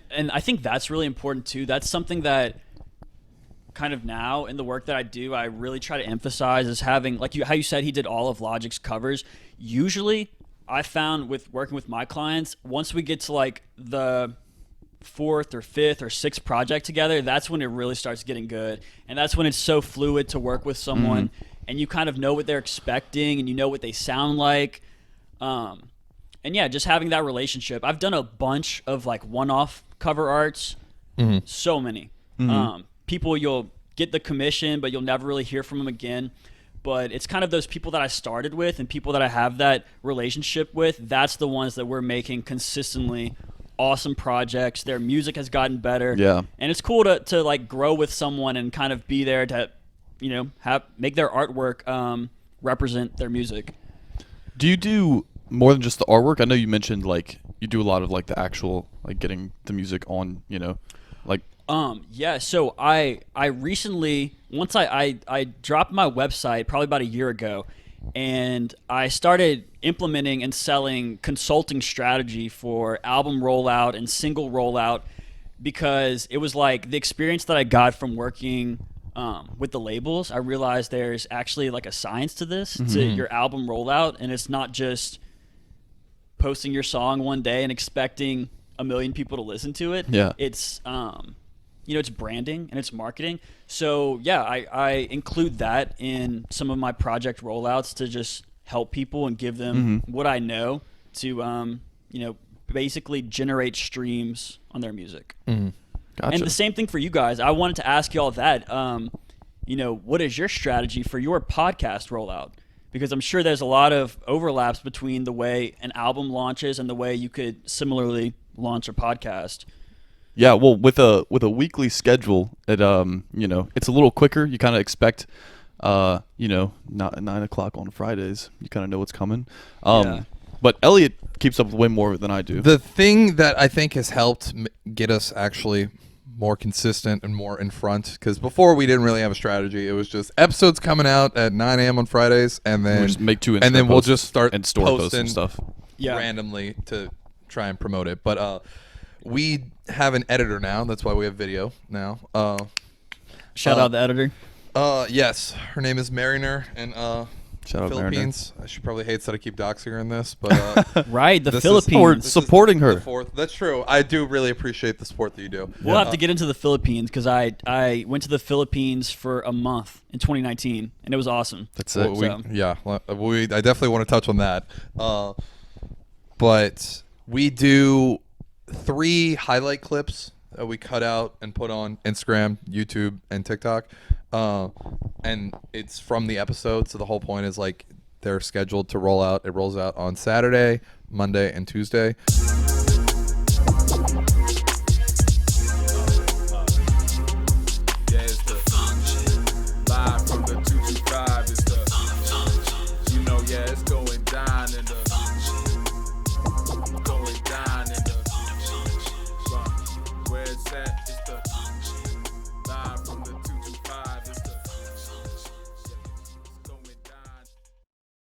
And I think that's really important too. That's something that kind of now in the work that I do, I really try to emphasize is having, like how you said he did all of Logic's covers. Usually I found with working with my clients, once we get to like the fourth or fifth or sixth project together, that's when it really starts getting good. And that's when it's so fluid to work with someone and you kind of know what they're expecting and you know what they sound like. And yeah, just having that relationship. I've done a bunch of like one-off cover arts, so many. People, you'll get the commission, but you'll never really hear from them again. But it's kind of those people that I started with and people that I have that relationship with, that's the ones that we're making consistently awesome projects. Their music has gotten better. Yeah. And it's cool to like grow with someone and kind of be there to, you know, make their artwork represent their music. Do you do more than just the artwork? I know you mentioned like you do a lot of like the actual like getting the music on, you know, like yeah, so I recently, once I dropped my website probably about a year ago, and I started implementing and selling consulting strategy for album rollout and single rollout, because it was like the experience that I got from working with the labels. I realized there's actually like a science to this, to your album rollout, and it's not just posting your song one day and expecting a million people to listen to it. Yeah. It's you know, it's branding and it's marketing. So yeah, I include that in some of my project rollouts to just help people and give them what I know to you know, basically generate streams on their music. Gotcha. And the same thing for you guys. I wanted to ask y'all that you know, what is your strategy for your podcast rollout? Because I'm sure there's a lot of overlaps between the way an album launches and the way you could similarly launch a podcast. Yeah, well, with a weekly schedule, it you know, it's a little quicker. You kind of expect, you know, not 9 o'clock on Fridays. You kind of know what's coming. But Elliot keeps up with way more than I do. The thing that I think has helped get us actually more consistent and more in front, because before we didn't really have a strategy. It was just episodes coming out at 9 a.m. on Fridays, and then We'll just make 2 Instagram and then we'll posts just start and store posts posting and stuff. randomly to try and promote it. But we have an editor now. That's why we have video now. Shout out the editor. Yes, her name is Mariner, and Shout out Philippines. She probably hates that I keep doxing her in this, but Right, the this Philippines. We're this is supporting her. the fourth. That's true. I do really appreciate the support that you do. We'll have to get into the Philippines because I went to the Philippines for a month in 2019, and it was awesome. That's it. I definitely want to touch on that. But we do 3 highlight clips that we cut out and put on Instagram, YouTube, and TikTok. And it's from the episode, so the whole point is like they're scheduled to roll out. It rolls out on Saturday, Monday, and Tuesday.